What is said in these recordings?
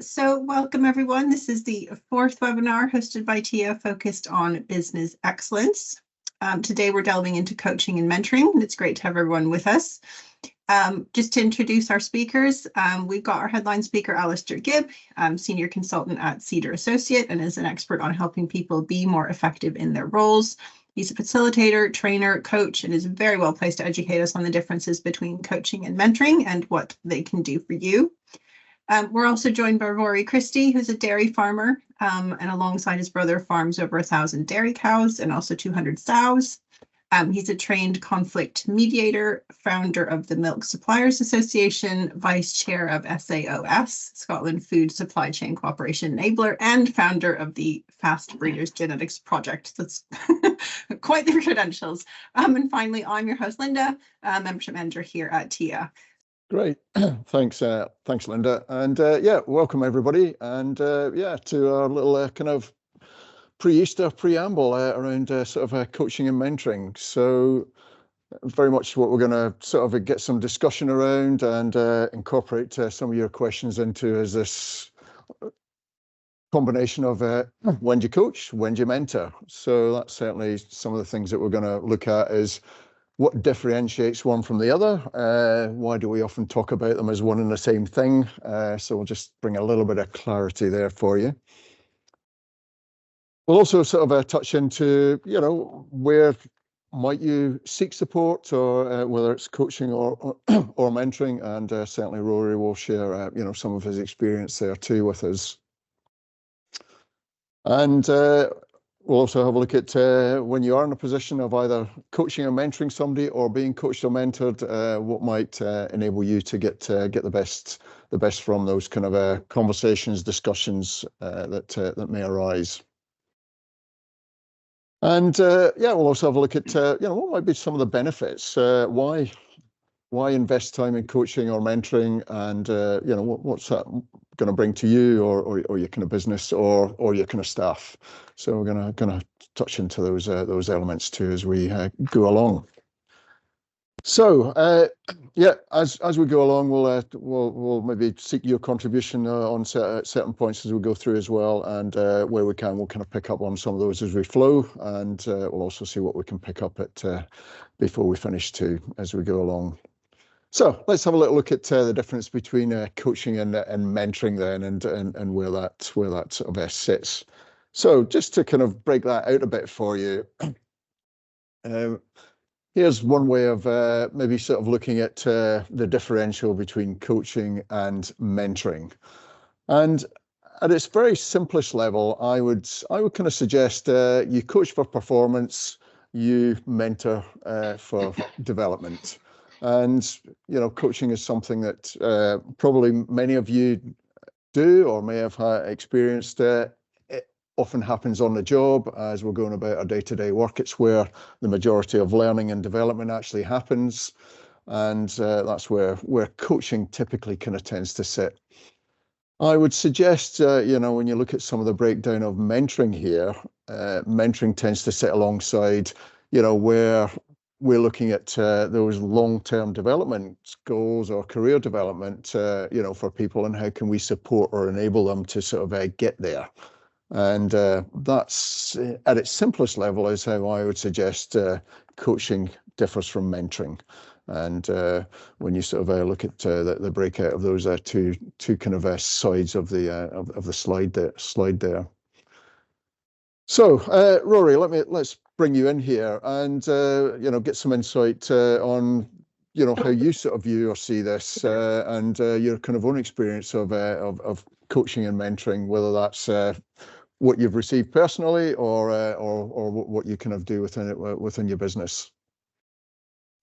So welcome everyone. This is the fourth webinar hosted by TIAH focused on business excellence. Today we're delving into coaching and mentoring, and it's great to have everyone with us. Just to introduce our speakers, we've got our headline speaker, Alistair Gibb, Senior Consultant at Cedar Associate, and is an expert on helping people be more effective in their roles. He's a facilitator, trainer, coach, and is very well placed to educate us on the differences between coaching and mentoring and what they can do for you. We're also joined by Rory Christie, who's a dairy farmer, and alongside his brother farms over 1,000 dairy cows and also 200 sows. He's a trained conflict mediator, founder of the Milk Suppliers Association, vice chair of SAOS, Scotland Food Supply Chain Cooperation Enabler, and founder of the Fast Breeders Genetics Project. That's quite the credentials. And finally, I'm your host, Linda, membership manager here at TIAH. Great, thanks, Linda, and welcome everybody, and to our little kind of pre-Easter preamble around coaching and mentoring. So very much what we're going to sort of get some discussion around and incorporate some of your questions into is this combination of when do you coach, when do you mentor. So that's certainly some of the things that we're going to look at is what differentiates one from the other? Why do we often talk about them as one and the same thing? So we'll just bring a little bit of clarity there for you. We'll also sort of touch into, where might you seek support, or whether it's coaching or mentoring, and certainly Rory will share, some of his experience there too with us. And we'll also have a look at when you are in a position of either coaching or mentoring somebody or being coached or mentored, what might enable you to get the best from those kind of conversations, discussions that may arise. And we'll also have a look at what might be some of the benefits. Why invest time in coaching or mentoring, and what's that going to bring to you or your kind of business or your kind of staff. So we're going to touch into those elements too as we go along. So as we go along, we'll maybe seek your contribution on certain points as we go through as well, and where we can, we'll kind of pick up on some of those as we flow, and we'll also see what we can pick up at before we finish too as we go along. So let's have a little look at the difference between coaching and mentoring then, and where that sort of sits. So just to kind of break that out a bit for you, here's one way of maybe sort of looking at the differential between coaching and mentoring. And at its very simplest level, I would kind of suggest you coach for performance, you mentor for development. And, coaching is something that probably many of you do or may have experienced. It often happens on the job as we're going about our day-to-day work. It's where the majority of learning and development actually happens. And that's where coaching typically kind of tends to sit. I would suggest, when you look at some of the breakdown of mentoring here, mentoring tends to sit alongside, where we're looking at those long-term development goals or career development, for people, and how can we support or enable them to sort of get there. And that's, at its simplest level, is how I would suggest coaching differs from mentoring. And when you sort of look at the breakout of those two kind of sides of the slide there. So Rory, let's bring you in here and get some insight on how you sort of view or see this, and your kind of own experience of coaching and mentoring, whether that's what you've received personally or what you kind of do within your business.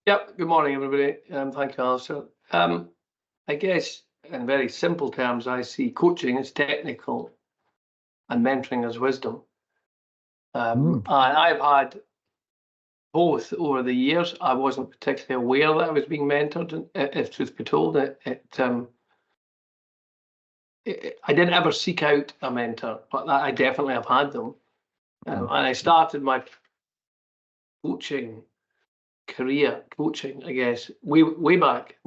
Yep. Good morning, everybody. Thank you, Alistair. I guess in very simple terms, I see coaching as technical and mentoring as wisdom. And I've had both over the years. I wasn't particularly aware that I was being mentored, if truth be told. I didn't ever seek out a mentor, but I definitely have had them. And I started my career coaching, I guess, way back.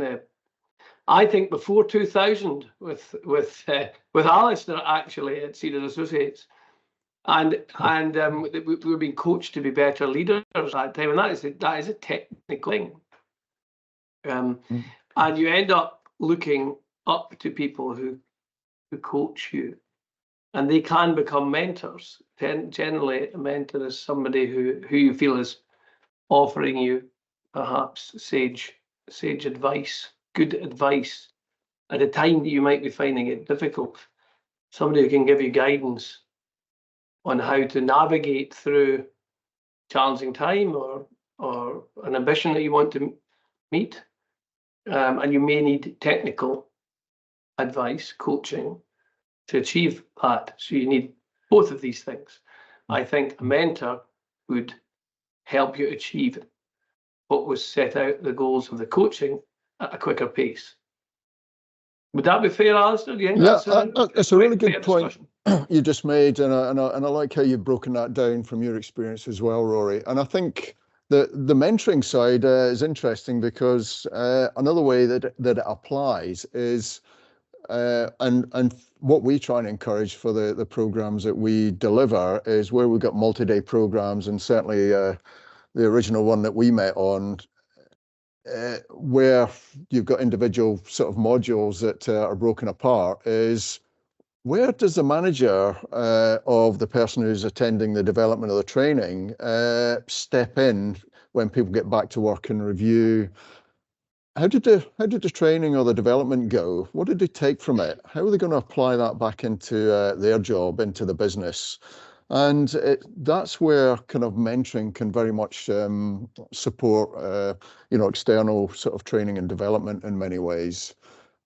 I think before 2000 with Alistair actually at Cedar Associates, and we were being coached to be better leaders at that time, and that is a technical thing. And you end up looking up to people who coach you, and they can become mentors. Generally, a mentor is somebody who you feel is offering you perhaps sage advice, good advice at a time that you might be finding it difficult. Somebody who can give you guidance on how to navigate through challenging time or an ambition that you want to meet. And you may need technical advice, coaching to achieve that. So you need both of these things. I think a mentor would help you achieve what was set out, the goals of the coaching, at a quicker pace. Would that be fair, Alistair? Do you think that's a really good point you just made, and I like how you've broken that down from your experience as well, Rory. And I think the mentoring side is interesting because another way that it applies is, and what we try and encourage for the programs that we deliver is where we've got multi-day programs, and certainly the original one that we met on, where you've got individual sort of modules that are broken apart, is where does the manager of the person who's attending the development of the training step in when people get back to work and review how did the training or the development go? What did they take from it? How are they going to apply that back into their job, into the business? And that's where kind of mentoring can very much support, external sort of training and development in many ways.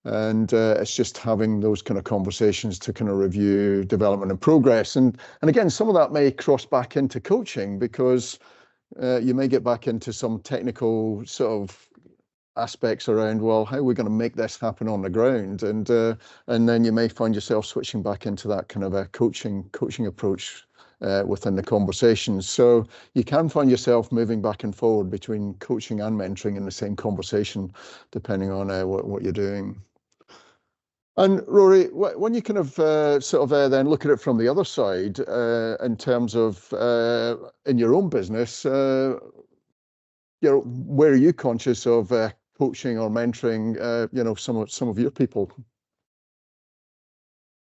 And it's just having those kind of conversations to kind of review development and progress. And again, some of that may cross back into coaching, because you may get back into some technical sort of aspects around, well, how are we going to make this happen on the ground? And then you may find yourself switching back into that kind of a coaching approach within the conversations. So you can find yourself moving back and forward between coaching and mentoring in the same conversation, depending on what you're doing. And Rory, when you kind of then look at it from the other side, in terms of in your own business, where are you conscious of coaching or mentoring, some of your people?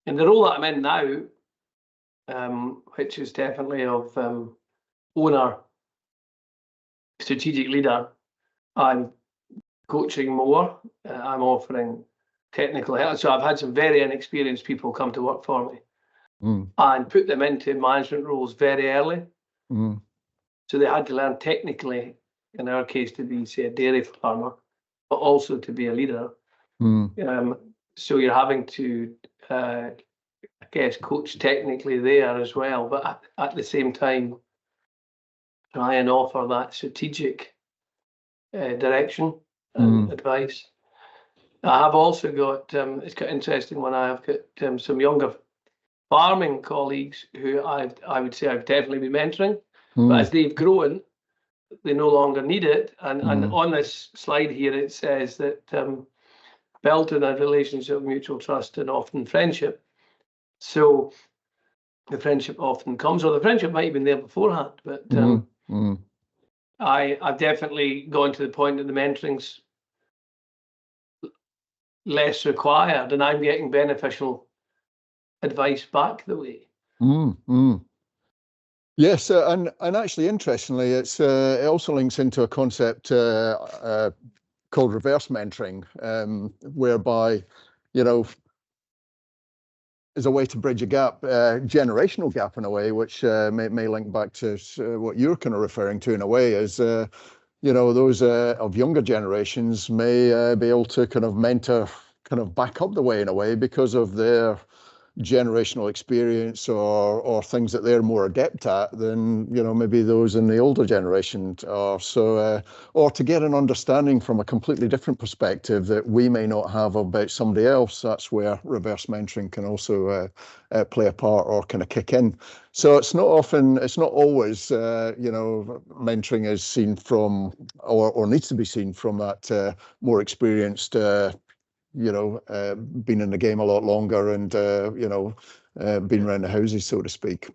In the role that I'm in now, which is definitely of owner, strategic leader, I'm coaching more. I'm offering technical help. So I've had some very inexperienced people come to work for me and put them into management roles very early. So they had to learn technically, in our case, to be, say, a dairy farmer, but also to be a leader. So you're having to, I guess, coach technically there as well, but at the same time, try and offer that strategic direction and advice. I have also got, it's quite interesting when I have got some younger farming colleagues who I would say I've definitely been mentoring, but as they've grown, they no longer need it. And on this slide here, it says that built in a relationship of mutual trust and often friendship. So the friendship often comes, or the friendship might have been there beforehand, but I've definitely gone to the point that the mentoring's less required, and I'm getting beneficial advice back the way. Yes, and actually, interestingly, it also links into a concept called reverse mentoring, whereby, is a way to bridge a gap, generational gap in a way, which may link back to what you're kind of referring to in a way, is those of younger generations may be able to kind of mentor, kind of back up the way in a way, because of their generational experience or things that they're more adept at than maybe those in the older generation are. So or to get an understanding from a completely different perspective that we may not have about somebody else. That's where reverse mentoring can also play a part or kind of kick in. So it's not always mentoring is seen from or needs to be seen from that more experienced been in the game a lot longer and, been around the houses, so to speak.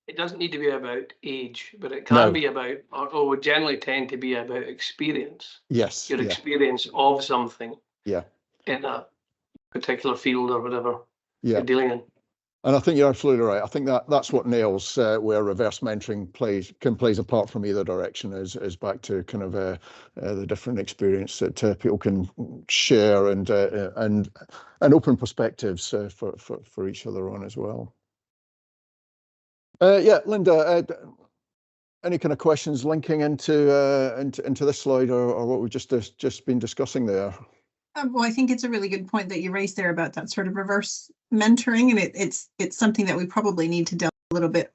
It doesn't need to be about age, but it No. can be about, or would generally tend to be about experience. Yes. Your Yeah. experience of something. Yeah. In a particular field or whatever Yeah. you're dealing in. And I think you're absolutely right. I think that's what nails where reverse mentoring plays apart from either direction is back to kind of the different experience that people can share and open perspectives for each other on as well. Yeah, Linda, any kind of questions linking into this slide or what we've just been discussing there? Well, I think it's a really good point that you raised there about that sort of reverse mentoring, and it's something that we probably need to delve a little bit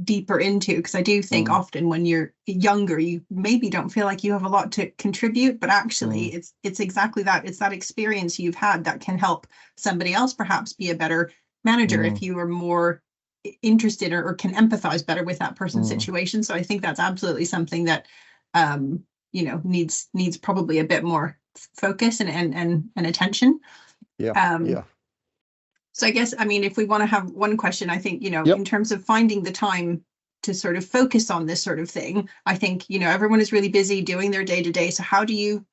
deeper into, because I do think often when you're younger, you maybe don't feel like you have a lot to contribute, but actually it's exactly that. It's that experience you've had that can help somebody else perhaps be a better manager if you are more interested or can empathize better with that person's situation. So I think that's absolutely something that needs probably a bit more focus and attention. Yeah. So I guess, I mean, if we want to have one question, I think, in terms of finding the time to sort of focus on this sort of thing, I think, everyone is really busy doing their day-to-day. So how do you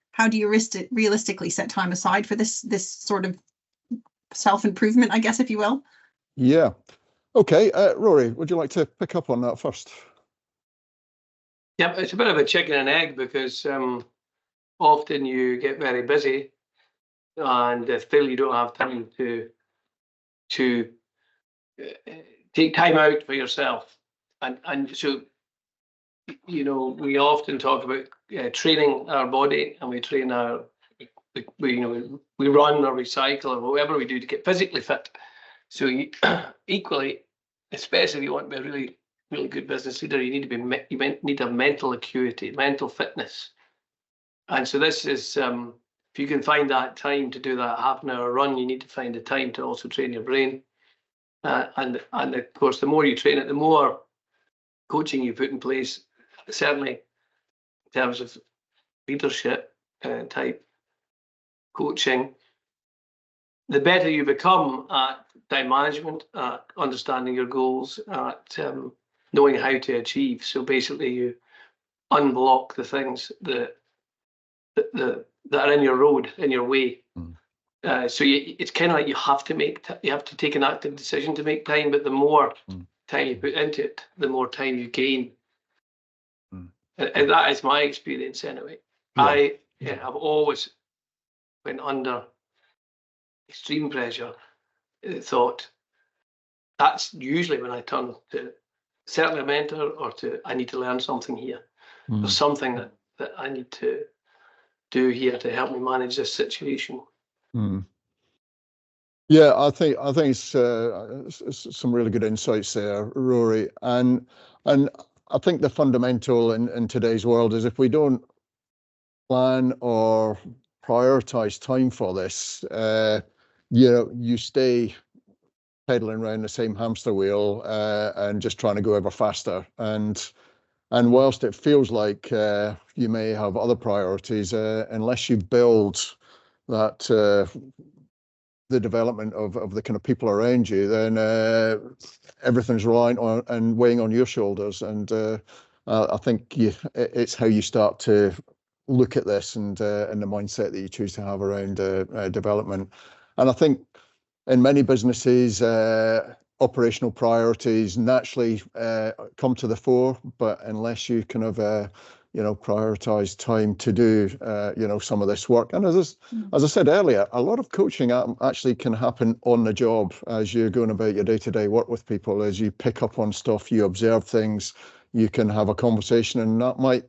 realistically set time aside for this sort of self-improvement, I guess, if you will? Yeah. Okay. Rory, would you like to pick up on that first? Yeah, it's a bit of a chicken and egg, because often you get very busy and still you don't have time to take time out for yourself. And so, we often talk about training our body, and we train we run or we cycle or whatever we do to get physically fit. So equally, especially if you want to be a really, really good business leader, you need to have mental acuity, mental fitness. And so this is, if you can find that time to do that half-an-hour run, you need to find the time to also train your brain. And of course, the more you train it, the more coaching you put in place, certainly in terms of leadership type coaching, the better you become at time management, at understanding your goals, at knowing how to achieve. So basically, you unblock the things that are in your road, in your way. So it's kind of like you have to take an active decision to make time, but the more time you put into it, the more time you gain. And that is my experience anyway. Yeah. I've always, when under extreme pressure, thought that's usually when I turn to certainly a mentor or I need to learn something here. There's something that I need to do here to help me manage this situation. Yeah, I think it's some really good insights there, Rory, and I think the fundamental in today's world is if we don't plan or prioritize time for this, you stay pedaling around the same hamster wheel and just trying to go ever faster. And whilst it feels like you may have other priorities, unless you build that the development of the kind of people around you, then everything's reliant on and weighing on your shoulders. And I think it's how you start to look at this and the mindset that you choose to have around development. And I think in many businesses, operational priorities naturally come to the fore, but unless you kind of prioritize time to do some of this work. And as I said earlier, a lot of coaching actually can happen on the job as you're going about your day-to-day work with people. As you pick up on stuff, you observe things, you can have a conversation, and that might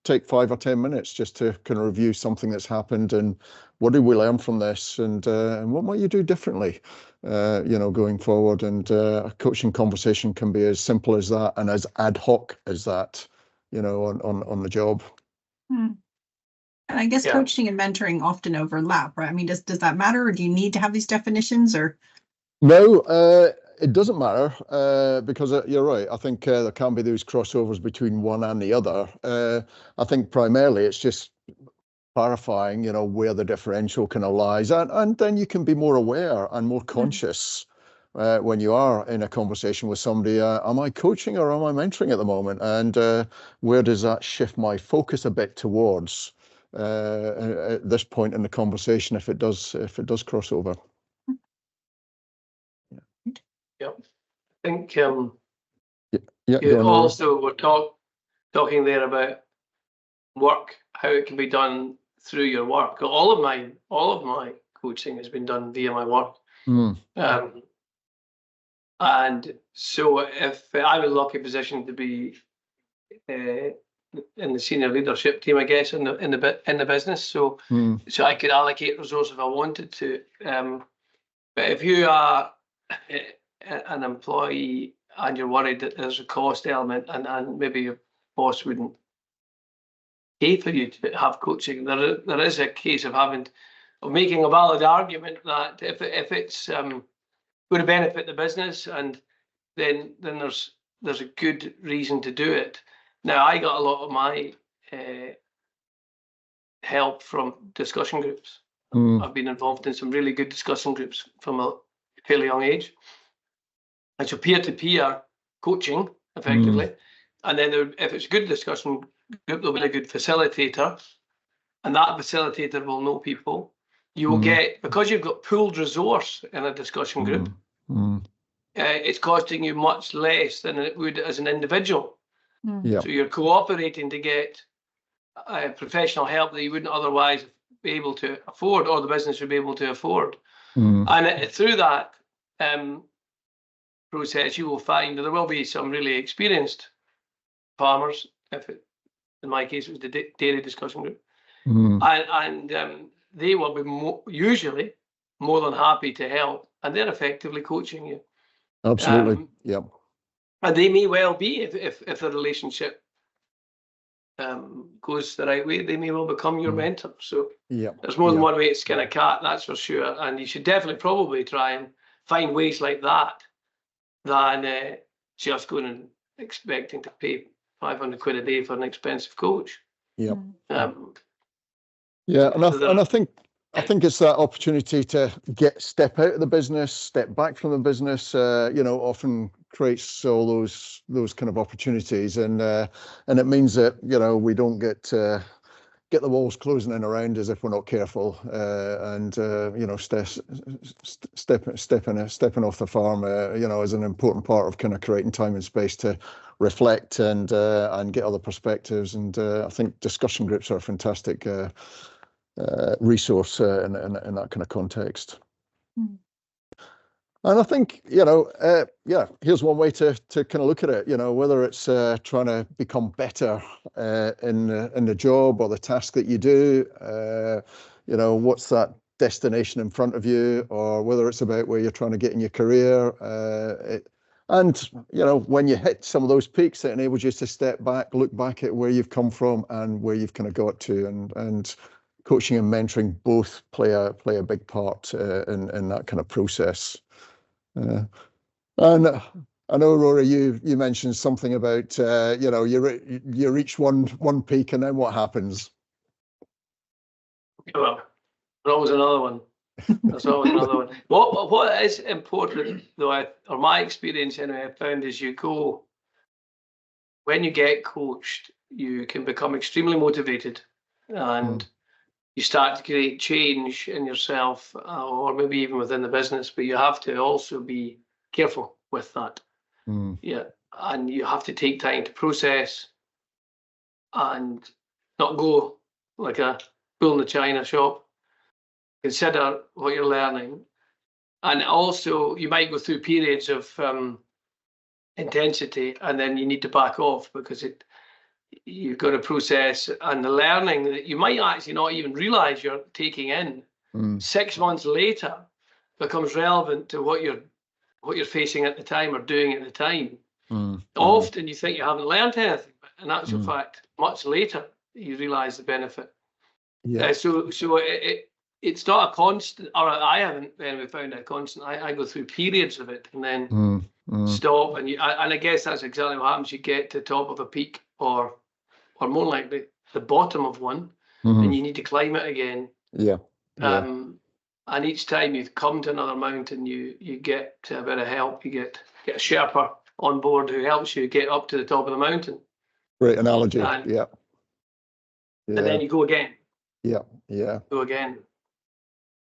take 5 or 10 minutes just to kind of review something that's happened and what did we learn from this, and what might you do differently going forward. And a coaching conversation can be as simple as that and as ad hoc as that, on the job. And I guess coaching and mentoring often overlap, right? I mean, does that matter, or do you need to have these definitions, or? No, it doesn't matter because you're right. I think there can be those crossovers between one and the other. I think primarily it's just clarifying, where the differential kind of lies, and then you can be more aware and more conscious when you are in a conversation with somebody. Am I coaching or am I mentoring at the moment? And where does that shift my focus a bit towards at this point in the conversation if it does cross over? Yep. I think Yeah. also we're talking there about work, how it can be done through your work. All of my coaching has been done via my work. And so if I'm in a lucky position to be in the senior leadership team, I guess, in the business, so I could allocate resources if I wanted to. But if you are an employee and you're worried that there's a cost element and maybe your boss wouldn't pay for you to have coaching, there is a case of making a valid argument that if it's going to benefit the business, and then there's a good reason to do it. Now, I got a lot of my help from discussion groups. I've been involved in some really good discussion groups from a fairly young age. And so peer-to-peer coaching, effectively. And then if it's a good discussion group, there'll be a good facilitator. And that facilitator will know people. You will get, because you've got pooled resource in a discussion group, it's costing you much less than it would as an individual. So you're cooperating to get professional help that you wouldn't otherwise be able to afford, or the business would be able to afford. And through that process, you will find that there will be some really experienced farmers, in my case, it was the dairy discussion group, and they will be usually more than happy to help, and they're effectively coaching you. Absolutely, And they may well be, if the relationship goes the right way, they may well become your mentor. So there's more than one way to skin a cat, that's for sure. And you should definitely probably try and find ways like that than just going and expecting to pay 500 quid a day for an expensive coach. And I think it's that opportunity to step out of the business, step back from the business, often creates all those kind of opportunities, and it means that we don't get the walls closing in around us if we're not careful, and stepping off the farm is an important part of kind of creating time and space to reflect and get other perspectives. And I think discussion groups are a fantastic resource in that kind of context. And I think, here's one way to kind of look at it, whether it's trying to become better in the job or the task that you do, what's that destination in front of you, or whether it's about where you're trying to get in your career. And when you hit some of those peaks, it enables you to step back, look back at where you've come from and where you've kind of got to, and coaching and mentoring both play a big part in that kind of process. And I know, Rory, you mentioned something about you reach one peak and then what happens? Well, there's always another one. There's always another one. What is important, though, or my experience anyway, I found is when you get coached, you can become extremely motivated, and you start to create change in yourself, or maybe even within the business, but you have to also be careful with that. And you have to take time to process and not go like a bull in the china shop. Consider what you're learning. And also, you might go through periods of intensity, and then you need to back off because you've got to process, and the learning that you might actually not even realize you're taking in 6 months later becomes relevant to what you're facing at the time or doing at the time. Often you think you haven't learned anything, but in actual fact, much later you realize the benefit. So it's not a constant, or I haven't found it a constant. I go through periods of it and then stop, and I guess that's exactly what happens. You get to the top of a peak, or more likely the bottom of one, and you need to climb it again. Yeah. And each time you come to another mountain, you get a bit of help. You get a Sherpa on board who helps you get up to the top of the mountain. Great analogy. And, yeah. And then you go again. Yeah. Go again.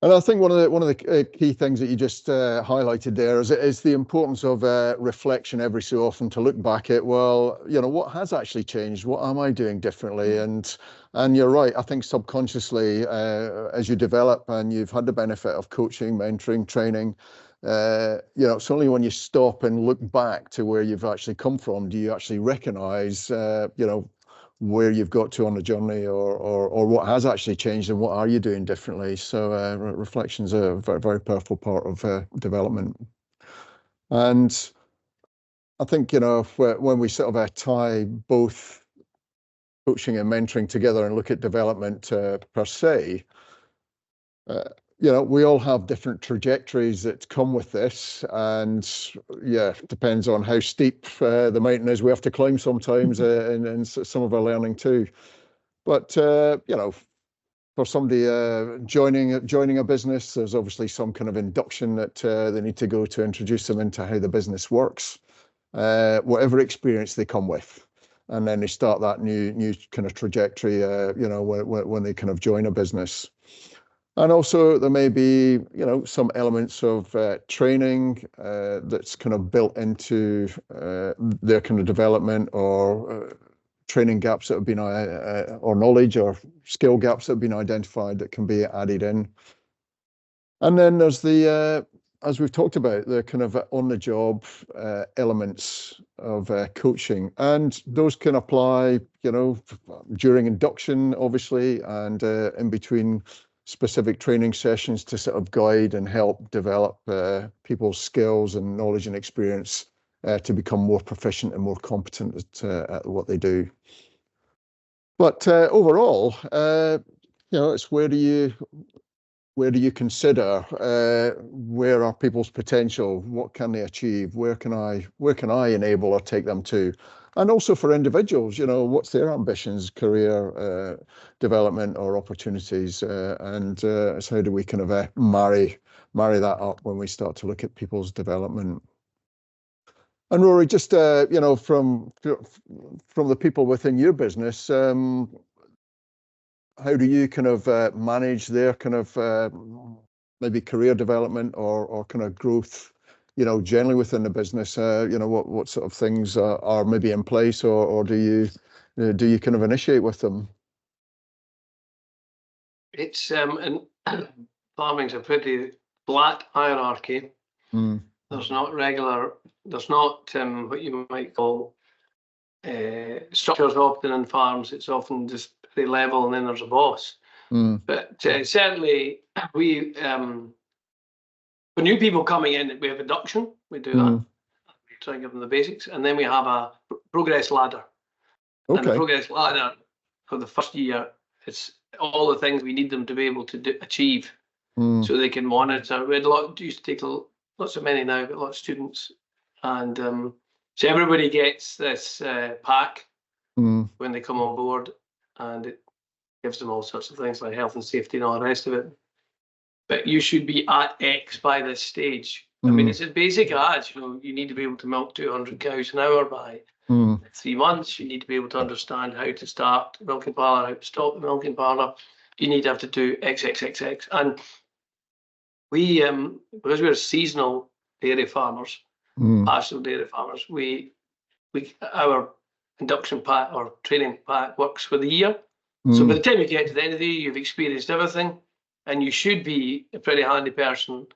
And I think one of the key things that you just highlighted there is the importance of reflection every so often, to look back at, well, what has actually changed? What am I doing differently? And you're right. I think subconsciously, as you develop and you've had the benefit of coaching, mentoring, training, it's only when you stop and look back to where you've actually come from do you actually recognize, where you've got to on the journey, or what has actually changed and what are you doing differently. So reflection's a very, very powerful part of development. And I think, when we sort of tie both coaching and mentoring together and look at development per se, we all have different trajectories that come with this, and depends on how steep the mountain is we have to climb sometimes, and some of our learning too. But for somebody joining a business, there's obviously some kind of induction that they need to go to introduce them into how the business works, whatever experience they come with, and then they start that new kind of trajectory, when they kind of join a business. And also there may be, some elements of training that's kind of built into their kind of development, or training gaps that have been, or knowledge or skill gaps that have been identified that can be added in. And then there's the, as we've talked about, the kind of on-the-job elements of coaching. And those can apply, during induction, obviously, and in between specific training sessions to sort of guide and help develop people's skills and knowledge and experience to become more proficient and more competent at what they do. But overall, it's where do you consider where are people's potential? What can they achieve? Where can I enable or take them to? And also for individuals, what's their ambitions, career development or opportunities, and so how do we kind of marry that up when we start to look at people's development? And Rory, just from the people within your business, how do you kind of manage their kind of maybe career development or kind of growth, generally within the business? What sort of things are maybe in place, or do you kind of initiate with them? It's and farming's a pretty flat hierarchy. There's not what you might call structures often in farms. It's often just pretty level, and then there's a boss. But certainly we, for new people coming in, we have induction. We do that. We try and give them the basics, and then we have a progress ladder. Okay. And the progress ladder for the first year, it's all the things we need them to be able to achieve, so they can monitor. We had used to take lots of many now, but lots of students, and so everybody gets this pack when they come on board, and it gives them all sorts of things like health and safety and all the rest of it. But you should be at X by this stage. I mean, it's as basic as, you need to be able to milk 200 cows an hour by 3 months. You need to be able to understand how to start the milking parlour, how to stop the milking parlour. You need to have to do XXXX. And we, because we're seasonal dairy farmers, pastoral dairy farmers, our induction pack or training pack works for the year. So by the time you get to the end of the year, you've experienced everything, and you should be a pretty handy person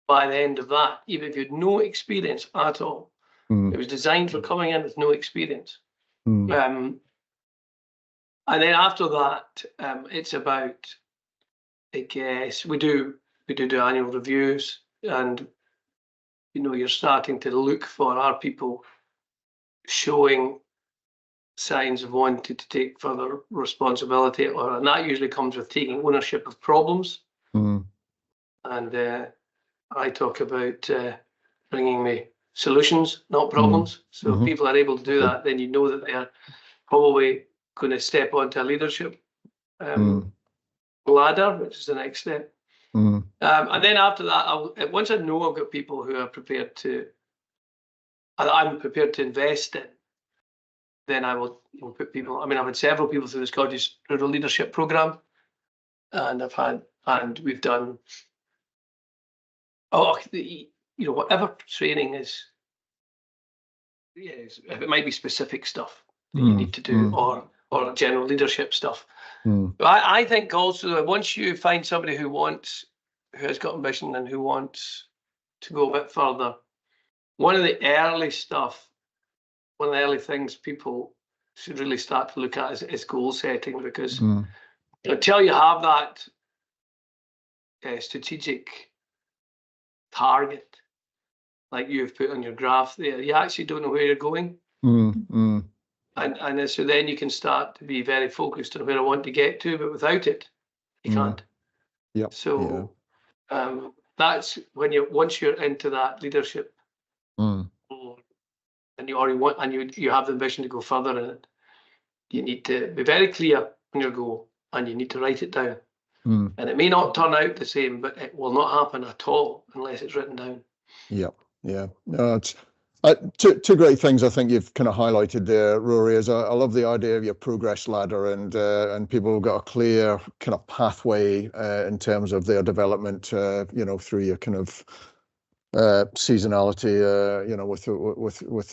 by the end of that, even if you had no experience at all. It was designed for coming in with no experience. And then after that, it's about, I guess, we do annual reviews, and you're starting to look for, are people showing signs of wanting to take further responsibility, and that usually comes with taking ownership of problems. And I talk about bringing me solutions, not problems. So if people are able to do that, then you know that they're probably going to step onto a leadership ladder, which is the next step. Mm. And then after that, once I know I've got people who are prepared to, I'm prepared to invest in, then I will put people. I mean, I've had several people through the Scottish Rural Leadership Programme, and we've done, whatever training is. Yes, it might be specific stuff that you need to do, or general leadership stuff. But I think also once you find somebody who has got ambition and who wants to go a bit further, one of the early things people should really start to look at is goal setting, because until you have that strategic target, like you've put on your graph there, you actually don't know where you're going. And so then you can start to be very focused on where I want to get to, but without it, you can't. Yep. So that's when once you're into that leadership, and you have the ambition to go further in it, you need to be very clear on your goal, and you need to write it down. And it may not turn out the same, but it will not happen at all unless it's written down. Yep. Yeah. No, it's two great things I think you've kind of highlighted there, Rory. Is I love the idea of your progress ladder, and people have got a clear kind of pathway in terms of their development, through your kind of seasonality,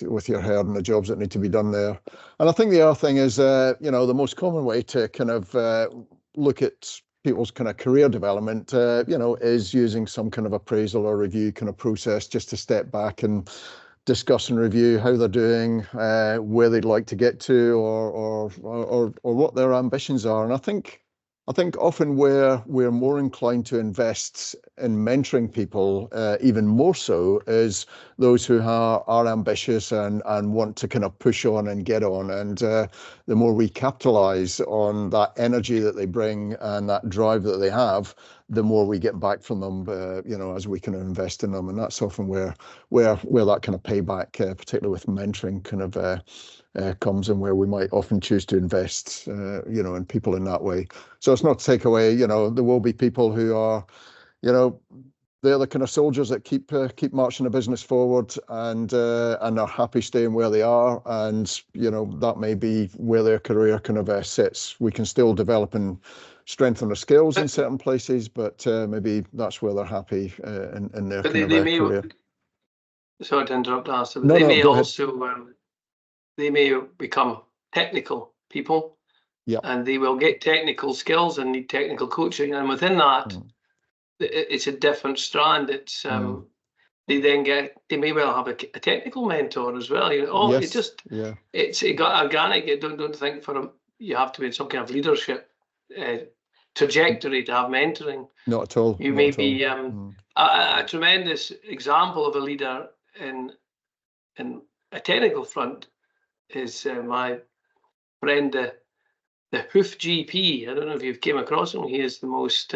with your herd and the jobs that need to be done there. And I think the other thing is, the most common way to kind of look at people's kind of career development, is using some kind of appraisal or review kind of process, just to step back and discuss and review how they're doing, where they'd like to get to, or what their ambitions are. And I think often we're more inclined to invest in mentoring people, even more so, is those who are ambitious and want to kind of push on and get on. And the more we capitalize on that energy that they bring and that drive that they have, the more we get back from them, as we can invest in them. And that's often where that kind of payback, particularly with mentoring, kind of comes, and where we might often choose to invest, in people in that way. So it's not to take away, there will be people who are, they're the kind of soldiers that keep marching the business forward, and are happy staying where they are. And, that may be where their career kind of sits. We can still develop and strengthen the skills in certain places, but maybe that's where they're happy in their kind of career. Sorry to interrupt, Alistair, but No, they may go also they may become technical people, and they will get technical skills and need technical coaching, and within that, it's a different strand. It's they may well have a technical mentor as well. Yes. It's organic. Don't think you have to be in some kind of leadership trajectory to have mentoring. Not at all. You may be a tremendous example of a leader in a technical front is my friend, the Hoof GP. I don't know if you've came across him. He is the most.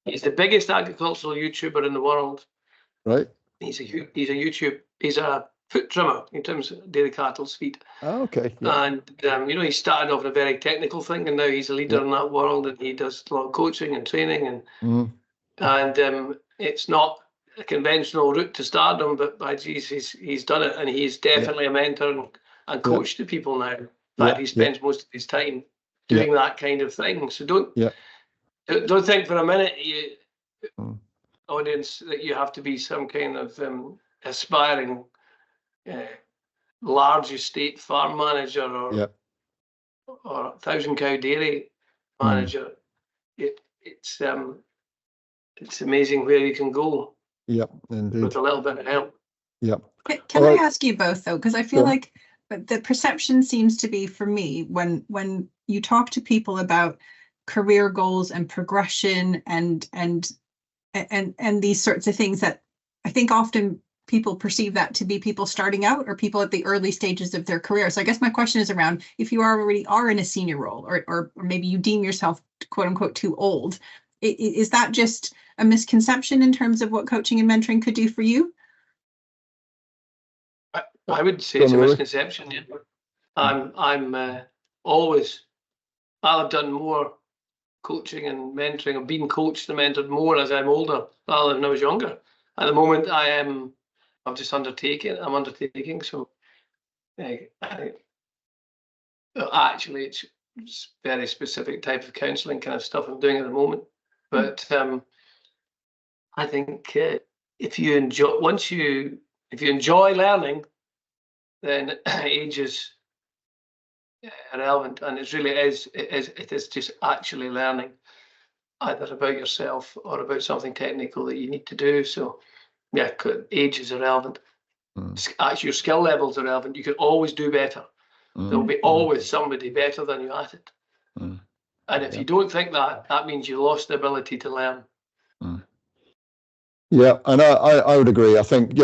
He's the biggest agricultural YouTuber in the world. Right. He's a foot trimmer in terms of dairy cattle's feet. Oh, okay. Yeah. And he started off in a very technical thing, and now he's a leader in that world, and he does a lot of coaching and training, and it's not a conventional route to stardom, but by Jesus, he's done it, and he's definitely a mentor and coach to people now. In fact, he spends most of his time doing that kind of thing. So don't think for a minute, audience, that you have to be some kind of aspiring large estate farm manager or 1,000 cow dairy manager. It's amazing where you can go. Yep, indeed. With a little bit of help. Yep. Can I ask you both though? Because I feel like the perception seems to be, for me, when you talk to people about career goals and progression and these sorts of things, that I think often people perceive that to be people starting out or people at the early stages of their career. So I guess my question is around, if you already are in a senior role, or maybe you deem yourself quote unquote too old, is that just a misconception in terms of what coaching and mentoring could do for you? I would say it's a misconception. Yeah. I've done more coaching and mentoring, or being coached and mentored more as I'm older rather than when I was younger. At the moment, I'm just undertaking. So actually, it's very specific type of counselling kind of stuff I'm doing at the moment. But I think if you enjoy learning, then age is irrelevant, and it is just actually learning, either about yourself or about something technical that you need to do. So yeah, age is irrelevant. Actually, your skill levels are relevant. You can always do better. There'll be always somebody better than you at it. And if you don't think that, that means you lost the ability to learn. Yeah, and I would agree. I think,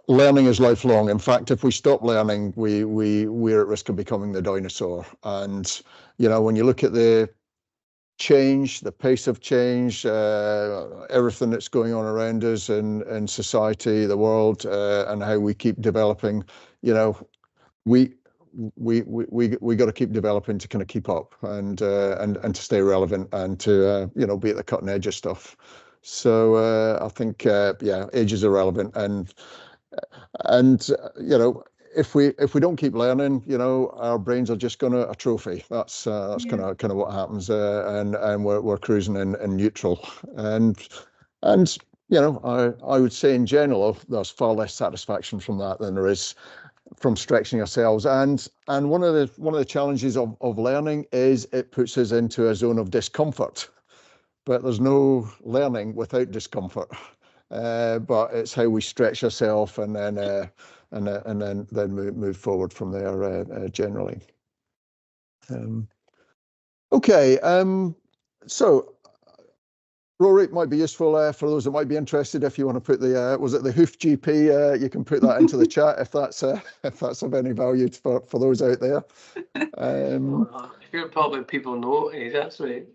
learning is lifelong. In fact, if we stop learning, we're at risk of becoming the dinosaur. And, when you look at the change, the pace of change, everything that's going on around us in society, the world, and how we keep developing, we got to keep developing to kind of keep up and to stay relevant and to be at the cutting edge of stuff. So I think age is irrelevant, and if we don't keep learning, our brains are just going to atrophy. That's kind of what happens, and we're cruising in neutral, and I would say in general there's far less satisfaction from that than there is from stretching ourselves. And one of the challenges of learning is it puts us into a zone of discomfort. But there's no learning without discomfort. But it's how we stretch ourselves and then move forward from there generally. So Rory, it might be useful for those that might be interested. If you want to put the was it the Hoof GP? You can put that into the chat if that's of any value for those out there. Probably people know it. That's right.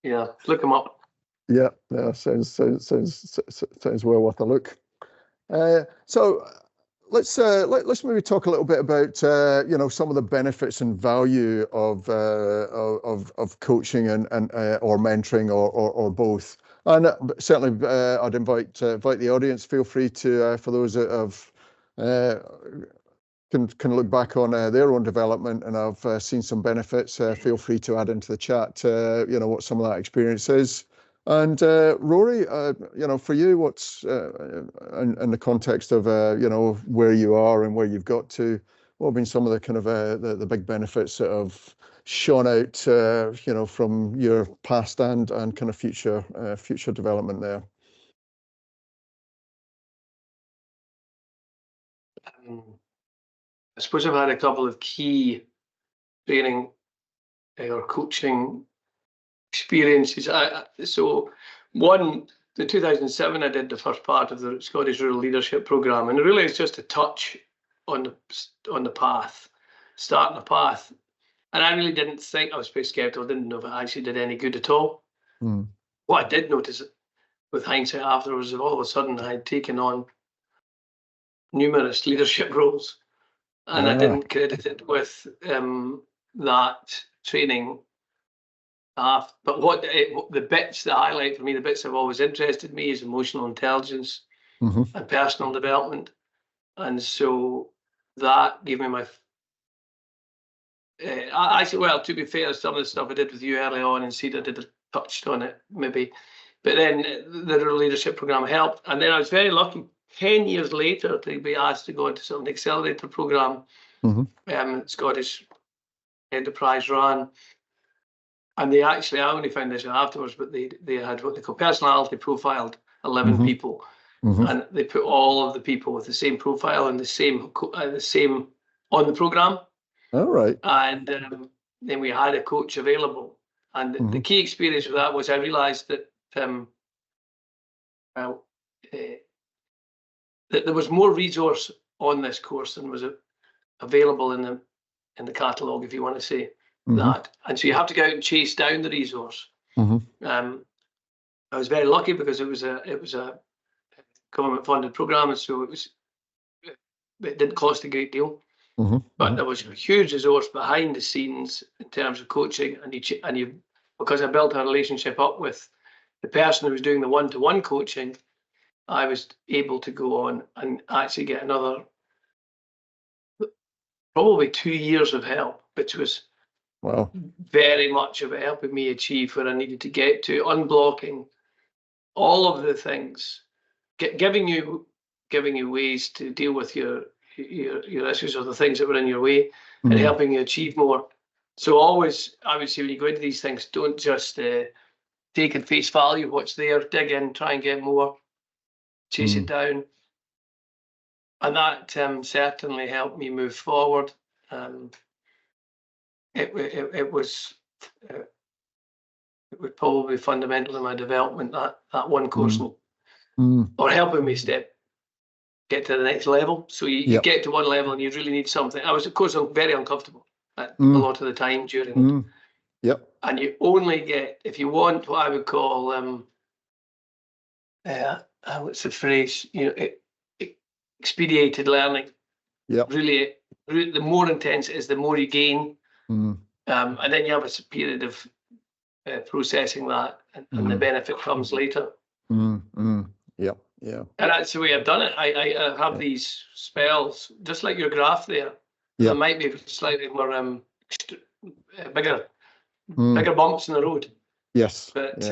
Yeah, look them up. Yeah, sounds well worth a look. So let's maybe talk a little bit about some of the benefits and value of coaching and or mentoring or both. And certainly, I'd invite the audience. Feel free to for those that have can look back on their own development and have seen some benefits. Feel free to add into the chat, what some of that experience is. And Rory, for you, what's in the context of where you are and where you've got to, what have been some of the kind of the big benefits that have shone out, from your past and kind of future development there? I suppose I've had a couple of key training or coaching experiences. So one, in 2007, I did the first part of the Scottish Rural Leadership Programme, and it really is just a touch on the path, starting the path. And I really didn't think, I was pretty skeptical, didn't know if it actually did any good at all. What I did notice with hindsight afterwards is all of a sudden I had taken on numerous leadership roles, and I didn't credit it with that training. But the bits that highlight for me, the bits that have always interested me, is emotional intelligence and personal development. And so that gave me my to be fair, some of the stuff I did with you early on in CEDA did touched on it maybe, but then the Rural Leadership Programme helped. And then I was very lucky 10 years later to be asked to go into some accelerator programme Scottish Enterprise ran. And I only found this out afterwards, but they had what they call personality profiled 11 people, and they put all of the people with the same profile and the same on the programme. All right. And then we had a coach available, and the key experience of that was I realised that that there was more resource on this course than was available in the catalogue, if you want to say that. And so you have to go out and chase down the resource. I was very lucky because it was a government funded programme, and so it didn't cost a great deal. But there was a huge resource behind the scenes in terms of coaching, and because I built a relationship up with the person who was doing the one-to-one coaching, I was able to go on and actually get another probably 2 years of help, which was very much of helping me achieve where I needed to get to, unblocking all of the things, giving you ways to deal with your issues or the things that were in your way, and helping you achieve more. So always, I would say, when you go into these things, don't just take at face value what's there, dig in, try and get more, chase it down. And that certainly helped me move forward. It was probably fundamental in my development, that one course, or helping me get to the next level. So you get to one level and you really need something. I was, of course, very uncomfortable a lot of the time during it. And you only get, if you want what I would call, what's the phrase, expedited learning. Really, the more intense it is, the more you gain. And then you have a period of processing that, and the benefit comes later. And that's the way I've done it. I have these spells, just like your graph there. There might be slightly more bigger bumps in the road. But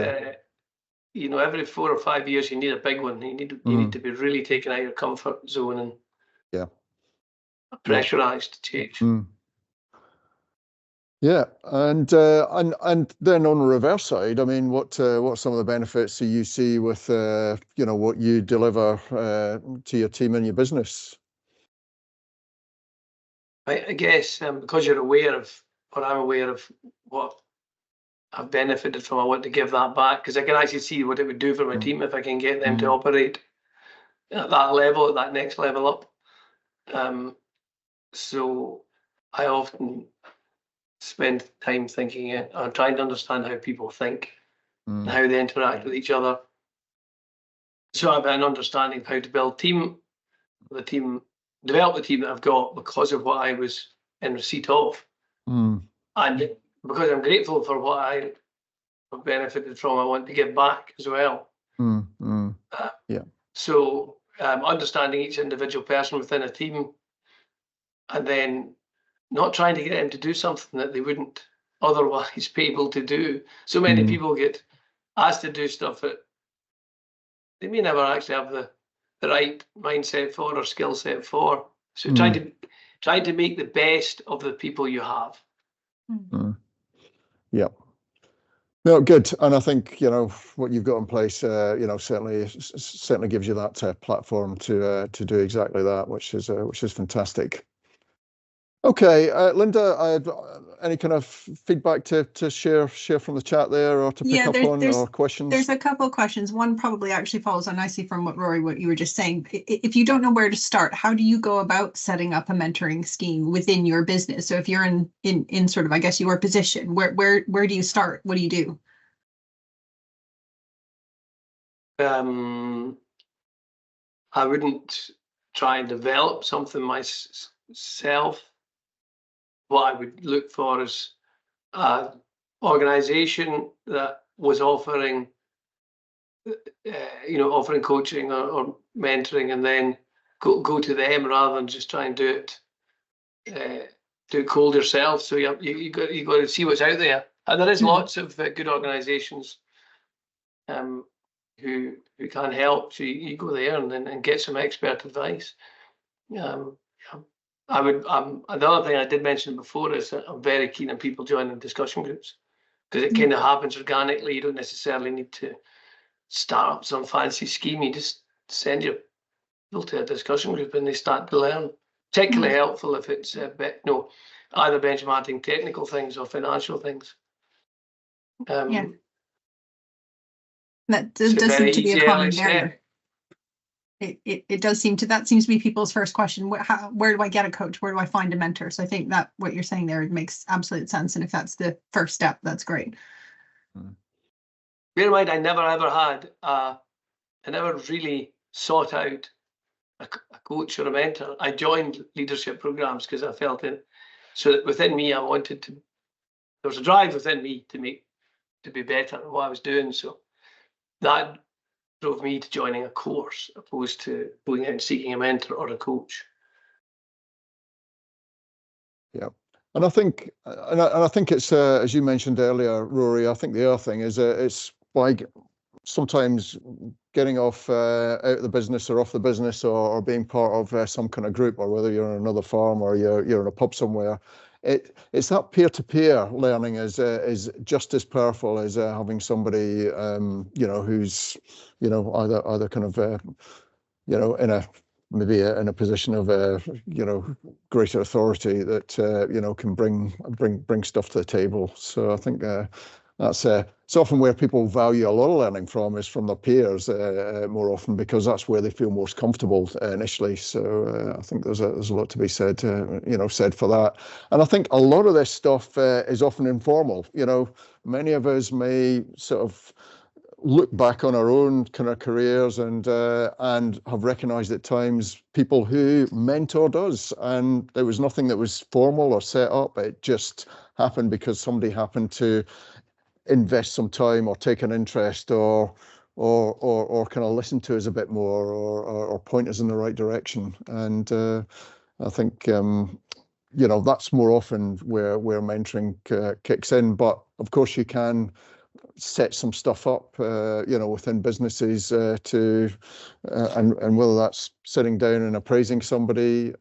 every 4 or 5 years you need a big one. You need to be really taken out of your comfort zone and pressurized to change. And then on the reverse side, I mean, what some of the benefits do you see with what you deliver to your team and your business? I guess because you're aware of, or I'm aware of what I've benefited from, I want to give that back, because I can actually see what it would do for my team if I can get them to operate at that level, at that next level up. So I often spend time thinking or trying to understand how people think and how they interact with each other. So I've an understanding of how to build develop the team that I've got because of what I was in receipt of. And because I'm grateful for what I have benefited from, I want to give back as well. So understanding each individual person within a team, and then not trying to get them to do something that they wouldn't otherwise be able to do. So many people get asked to do stuff that they may never actually have the right mindset for or skill set for. So trying to make the best of the people you have. No, good. And I think what you've got in place certainly gives you that platform to do exactly that, which is fantastic. Okay, Linda, any kind of feedback to share from the chat there, or to pick up on, or questions? There's a couple of questions. One probably actually follows on nicely from what you were just saying. If you don't know where to start, how do you go about setting up a mentoring scheme within your business? So if you're in sort of, I guess, your position, where do you start? What do you do? I wouldn't try and develop something myself. What I would look for is an organization that was offering coaching or mentoring, and then go to them rather than just try and do it cold yourself. So you got to see what's out there, and there is lots of good organizations who can help. So you go there and get some expert advice. Another thing I did mention before is that I'm very keen on people joining discussion groups, because it kind of happens organically. You don't necessarily need to start up some fancy scheme. You just send your people to a discussion group and they start to learn. Particularly helpful if it's either benchmarking technical things or financial things. That does seem to be a common barrier. It does seem to, that seems to be people's first question. Where do I get a coach? Where do I find a mentor? So I think that what you're saying there, it makes absolute sense. And if that's the first step, that's great. Bear in mind, I never really sought out a coach or a mentor. I joined leadership programs because I felt it. So that within me, there was a drive within me to make to be better at what I was doing. So that drove me to joining a course opposed to going out and seeking a mentor or a coach. Yeah. And I think, I think it's as you mentioned earlier, Rory. I think the other thing is it's by sometimes getting off out of the business or off the business, or being part of some kind of group, or whether you're in another farm or you're in a pub somewhere. It's that peer-to-peer learning is just as powerful as having somebody who's either kind of in a position of greater authority that can bring stuff to the table. So I think that's it's often where people value a lot of learning from, is from their peers more often, because that's where they feel most comfortable initially. So I think there's a lot to be said said for that. And I think a lot of this stuff is often informal. Many of us may sort of look back on our own kind of careers and have recognized at times people who mentored us, and there was nothing that was formal or set up. It just happened because somebody happened to invest some time or take an interest or kind of listen to us a bit more, or point us in the right direction. And I think that's more often where mentoring kicks in. But of course you can set some stuff up, within businesses to, and whether that's sitting down and appraising somebody,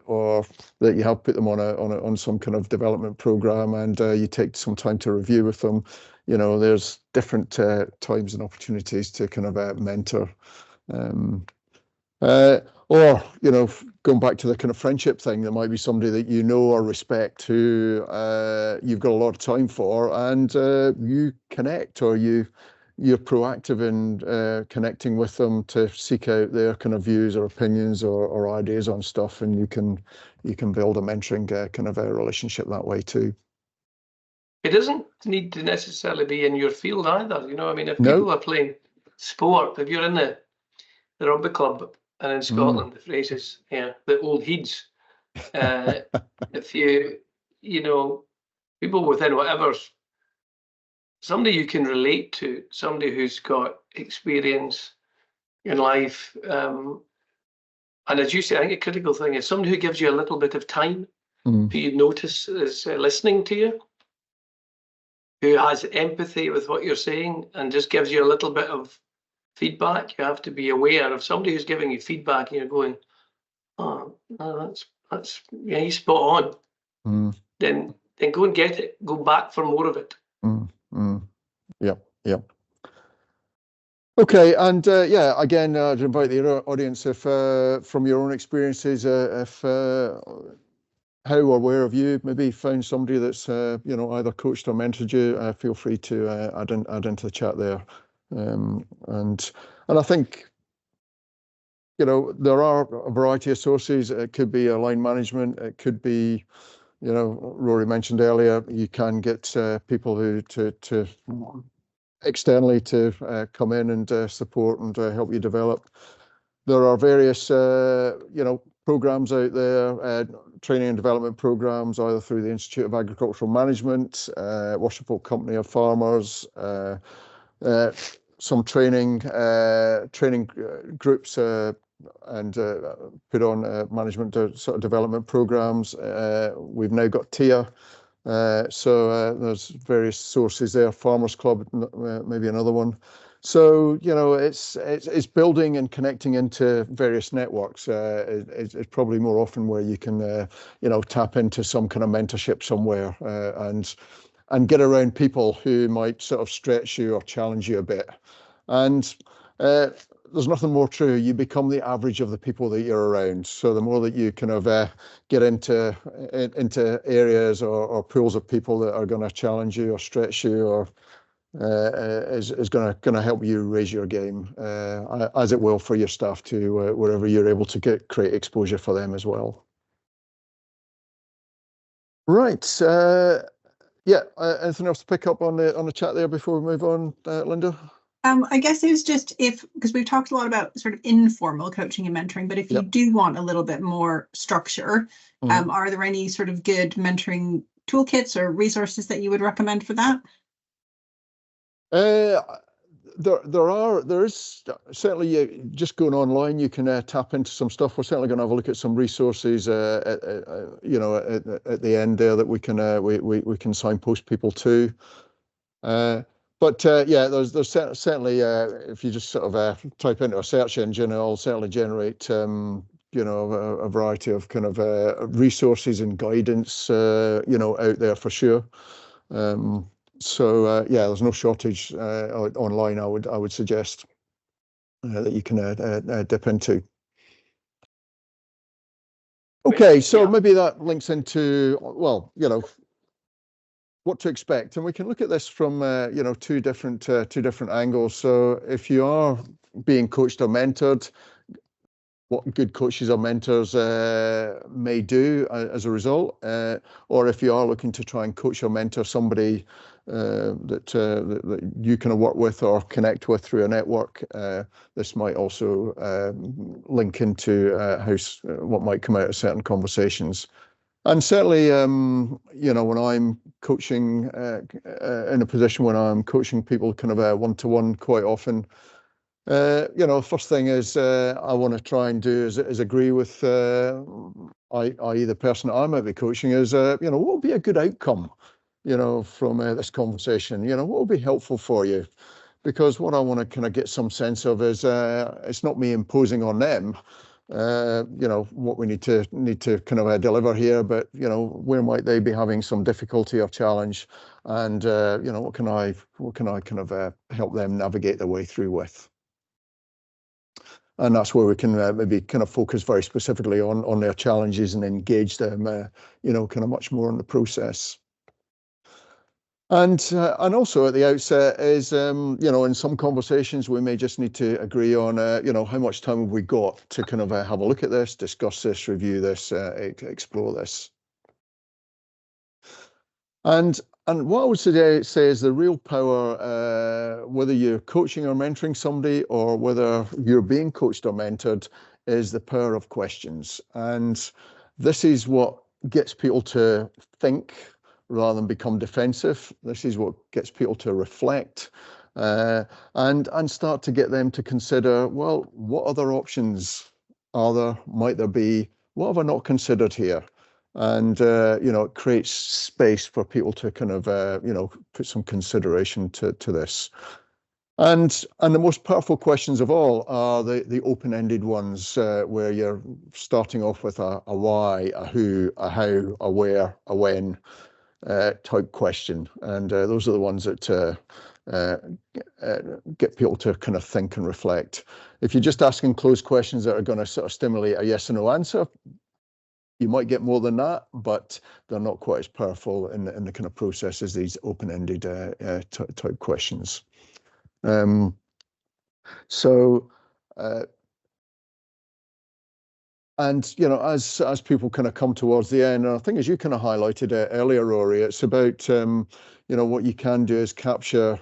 or that you have put them on some kind of development program, and you take some time to review with them. There's different times and opportunities to kind of mentor. Or, going back to the kind of friendship thing, there might be somebody that you know or respect who you've got a lot of time for, and you connect, or you're proactive in connecting with them to seek out their kind of views or opinions or ideas on stuff, and you can build a mentoring kind of a relationship that way too. It doesn't need to necessarily be in your field either. If No. people are playing sport, if you're in the rugby club, and in Scotland, the phrase is, the old heads. If people within whatever's, somebody you can relate to, somebody who's got experience in life. And as you say, I think a critical thing is somebody who gives you a little bit of time, who you notice is listening to you, who has empathy with what you're saying, and just gives you a little bit of feedback. You have to be aware of somebody who's giving you feedback and you're going, oh, that's he's spot on. Then go and get it. Go back for more of it. Yep. Okay, and again, I'd invite the audience, if from your own experiences, if how or where have you maybe found somebody that's either coached or mentored you, feel free to add into the chat there. And I think there are a variety of sources. It could be line management. It could be, Rory mentioned earlier, you can get people who to externally to come in and support and help you develop. There are various programs out there, training and development programs, either through the Institute of Agricultural Management, Worshipful Company of Farmers, some training groups and put on management sort of development programs. We've now got TIAH, so there's various sources there. Farmers Club, maybe another one. So it's building and connecting into various networks. It's probably more often where you can tap into some kind of mentorship somewhere, and get around people who might sort of stretch you or challenge you a bit. And there's nothing more true. You become the average of the people that you're around. So the more that you kind of get into areas or pools of people that are going to challenge you or stretch you, or is going to help you raise your game, as it will for your staff too, wherever you're able to create exposure for them as well. Right. Anything else to pick up on the chat there before we move on, Linda? I guess it was just because we've talked a lot about sort of informal coaching and mentoring, but if you do want a little bit more structure, are there any sort of good mentoring toolkits or resources that you would recommend for that? There is certainly, just going online, you can tap into some stuff. We're certainly going to have a look at some resources, you know, at the end there that we can signpost people to. But yeah, there's certainly, if you just sort of type into a search engine, it'll certainly generate, you know, a variety of kind of resources and guidance, you know, out there for sure. So yeah, there's no shortage online, I would suggest, that you can dip into. Okay, so Yeah. maybe that links into, well, you know, what to expect, and we can look at this from you know, two different angles. So if you are being coached or mentored, what good coaches or mentors may do as a result, or if you are looking to try and coach or mentor somebody that you can work with or connect with through a network, this might also link into what might come out of certain conversations. And certainly, you know, when I'm coaching in a position when I'm coaching people kind of one-to-one quite often, you know, first thing is I want to try and do is agree with i.e. the person that I might be coaching is, you know, what would be a good outcome, you know, from this conversation? You know, what would be helpful for you? Because what I want to kind of get some sense of is it's not me imposing on them, you know, what we need to kind of deliver here, but you know, where might they be having some difficulty or challenge, and you know, what can I kind of help them navigate their way through with. And that's where we can maybe kind of focus very specifically on their challenges and engage them, you know, kind of much more in the process. And also at the outset is, you know, in some conversations we may just need to agree on, you know, how much time have we got to kind of have a look at this, discuss this, review this, explore this. And what I would say is the real power, whether you're coaching or mentoring somebody or whether you're being coached or mentored, is the power of questions. And this is what gets people to think rather than become defensive. This is what gets people to reflect and start to get them to consider, well, what other options are there? Might there be? What have I not considered here? And you know, it creates space for people to kind of you know, put some consideration to this. And the most powerful questions of all are the open-ended ones, where you're starting off with a why, a who, a how, a where, a when type question. And those are the ones that get people to kind of think and reflect. If you're just asking closed questions that are going to sort of stimulate a yes or no answer, you might get more than that, but they're not quite as powerful in the kind of process as these open-ended type questions. And you know, as people kind of come towards the end, and I think as you kind of highlighted earlier, Rory, it's about you know, what you can do is capture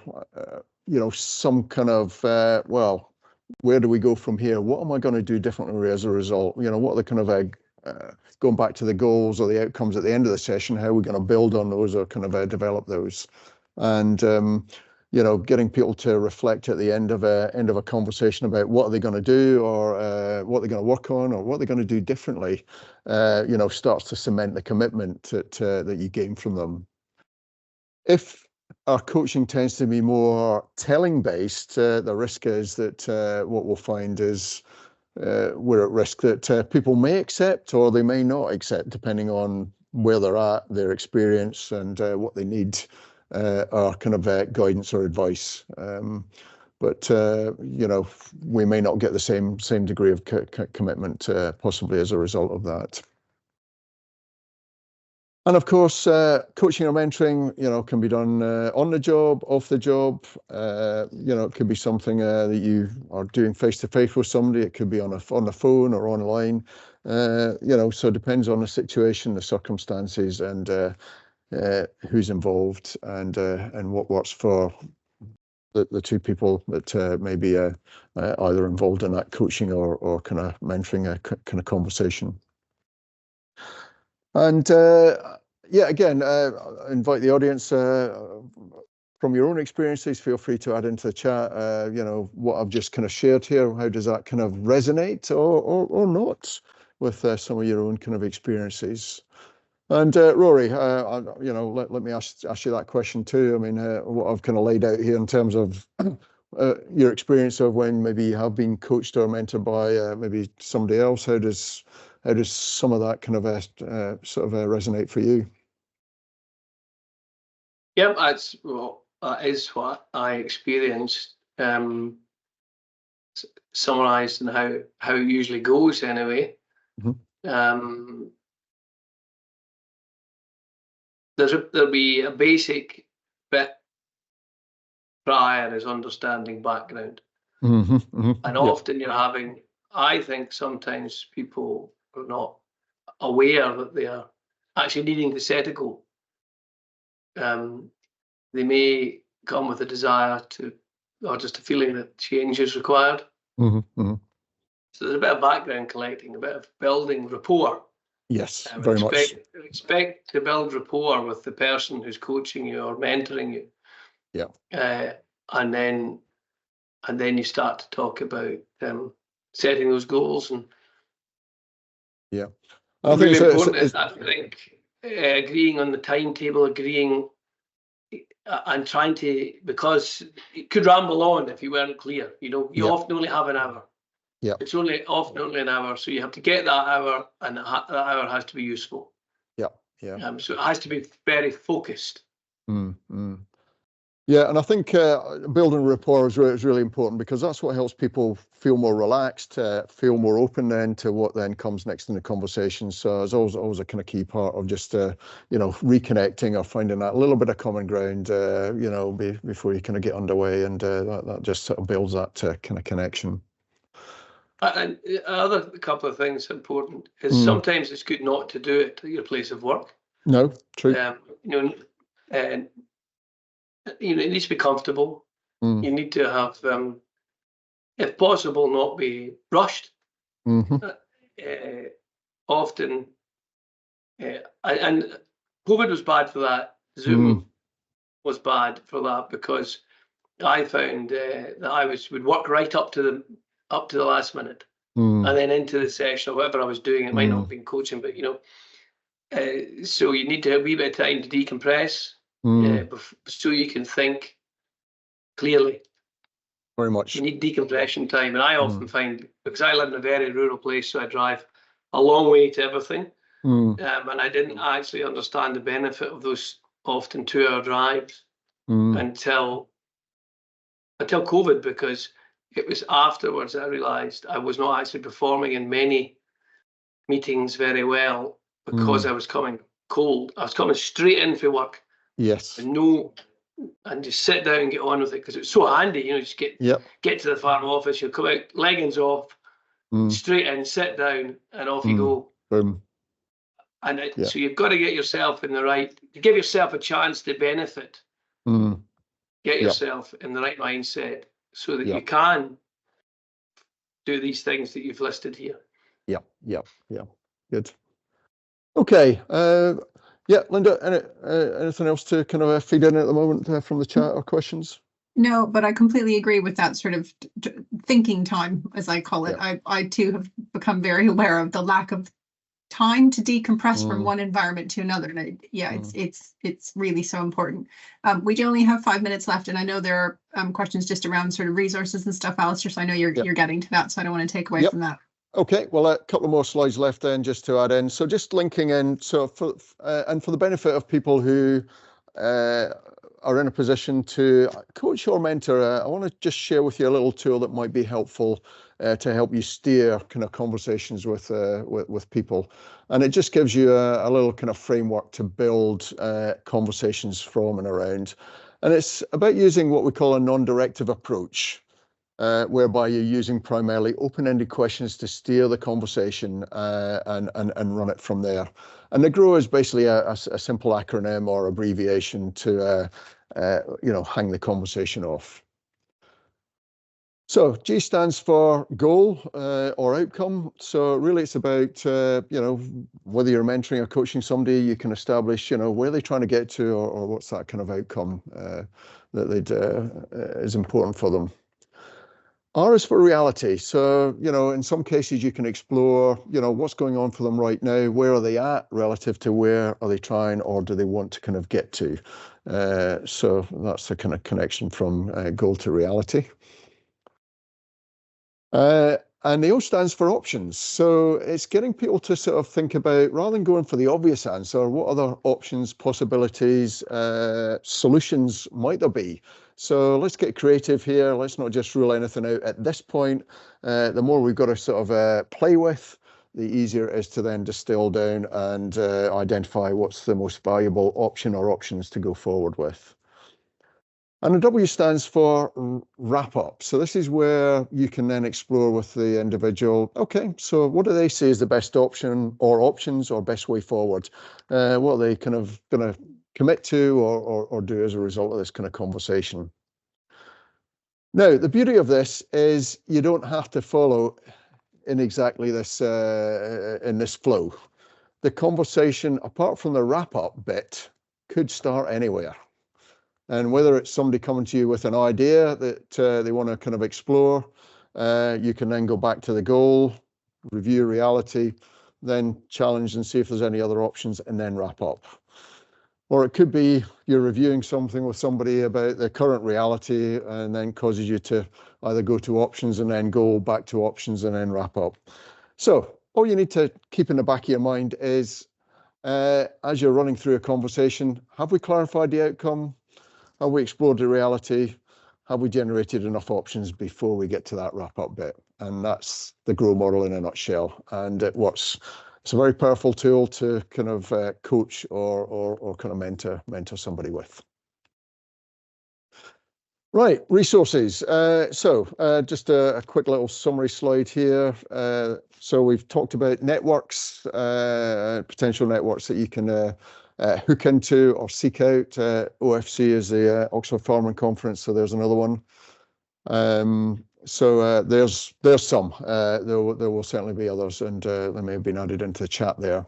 you know, some kind of well, where do we go from here? What am I going to do differently as a result? You know, what are the kind of going back to the goals or the outcomes at the end of the session? How are we going to build on those or kind of develop those? And you know, getting people to reflect at the end of a conversation about what are they going to do, or what they're going to work on, or what they're going to do differently, you know, starts to cement the commitment that you gain from them. If our coaching tends to be more telling based, the risk is that what we'll find is we're at risk that people may accept or they may not accept, depending on where they're at, their experience, and what they need are kind of guidance or advice. But you know, we may not get the same degree of commitment possibly as a result of that. And of course, coaching or mentoring, you know, can be done on the job, off the job. You know, it could be something that you are doing face-to-face with somebody. It could be on the phone or online. You know, so it depends on the situation, the circumstances, and who's involved, and what works for the two people that may be either involved in that coaching or kind of mentoring a kind of conversation. And yeah, again, invite the audience, from your own experiences, feel free to add into the chat, you know, what I've just kind of shared here. How does that kind of resonate or not with some of your own kind of experiences? And Rory, you know, let me ask you that question too. I mean, what I've kind of laid out here in terms of your experience of when maybe you have been coached or mentored by maybe somebody else. How does some of that kind of sort of resonate for you? Yeah, that is what I experienced. Summarised in how it usually goes anyway. Mm-hmm. There'll be a basic bit prior as understanding background. Mm-hmm, mm-hmm. And often you're having, I think sometimes people are not aware that they are actually needing to set a goal. They may come with a desire to, or just a feeling that change is required. Mm-hmm, mm-hmm. So there's a bit of background collecting, a bit of building rapport. Yes, very much. Expect to build rapport with the person who's coaching you or mentoring you. Yeah. And then you start to talk about setting those goals. And yeah, I think really important. I think agreeing on the timetable, agreeing and trying to, because it could ramble on if you weren't clear. You know, you often only have an hour. Yeah, it's often only an hour, so you have to get that hour, and that hour has to be useful. Yeah, yeah. So it has to be very focused. Yeah, and I think building rapport is really important, because that's what helps people feel more relaxed, feel more open then to what then comes next in the conversation. So it's always a kind of key part of just you know, reconnecting or finding that little bit of common ground, you know, before you kind of get underway, and that just sort of builds that kind of connection. And another couple of things important is sometimes it's good not to do it at your place of work. No, true. You know, and you know, it needs to be comfortable. You need to have, if possible, not be rushed. Often, and COVID was bad for that. Zoom was bad for that, because I found that I would work right up to the last minute, and then into the session or whatever I was doing. It might not have been coaching, but you know, so you need to have a wee bit of time to decompress, so you can think clearly. Very much. You need decompression time, and I often find, because I live in a very rural place, so I drive a long way to everything, and I didn't actually understand the benefit of those often 2-hour drives until COVID, because it was afterwards I realised I was not actually performing in many meetings very well, because I was coming cold. I was coming straight in for work. Yes. And just sit down and get on with it, because it's so handy, you know, just get to the farm office, you'll come out, leggings off, straight in, sit down, and off you go. Boom. And so you've got to get yourself in the right, to give yourself a chance to benefit. Get yourself in the right mindset so that you can do these things that you've listed here. Yeah. Good. Okay. Yeah, Linda, anything else to kind of feed in at the moment from the chat or questions? No, but I completely agree with that sort of thinking time, as I call it. I too have become very aware of the lack of time to decompress from one environment to another. And it's really so important. We do only have 5 minutes left, and I know there are questions just around sort of resources and stuff, Alistair, so I know you're getting to that, so I don't want to take away from that. Okay, well, a couple more slides left then, just to add in. So just linking in, so for the benefit of people who are in a position to coach or mentor, I want to just share with you a little tool that might be helpful to help you steer kind of conversations with people. And it just gives you a little kind of framework to build conversations from and around. And it's about using what we call a non-directive approach. Whereby you're using primarily open-ended questions to steer the conversation and run it from there. And the GROW is basically a simple acronym or abbreviation to you know, hang the conversation off. So G stands for goal or outcome. So really it's about, you know, whether you're mentoring or coaching somebody, you can establish, you know, where they're trying to get to, or what's that kind of outcome is important for them. R is for reality. So, in some cases you can explore, what's going on for them right now. Where are they at relative to where are they trying, or do they want to kind of get to? So that's the kind of connection from goal to reality. And the O stands for options. So it's getting people to sort of think about, rather than going for the obvious answer, what other options, possibilities, solutions might there be? So let's get creative here. Let's not just rule anything out at this point. The more we've got to sort of play with, the easier it is to then distill down and identify what's the most valuable option or options to go forward with. And the W stands for wrap up. So this is where you can then explore with the individual, okay, so what do they see as the best option or options or best way forward? What are they kind of going to commit to or do as a result of this kind of conversation? Now, the beauty of this is you don't have to follow in exactly this, in this flow. The conversation, apart from the wrap up bit, could start anywhere. And whether it's somebody coming to you with an idea that they want to kind of explore, you can then go back to the goal, review reality, then challenge and see if there's any other options, and then wrap up. Or it could be you're reviewing something with somebody about the current reality and then causes you to either go to options and then go back to options and then wrap up. So all you need to keep in the back of your mind is, as you're running through a conversation, have we clarified the outcome? Have we explored the reality? Have we generated enough options before we get to that wrap-up bit? And that's the GROW model in a nutshell. And it works. It's a very powerful tool to kind of coach or kind of mentor somebody with. Right, resources. So just a quick little summary slide here. So we've talked about networks, potential networks that you can hook into or seek out. OFC is the Oxford Farming Conference, so there's another one. So there's some. There will certainly be others, and they may have been added into the chat there.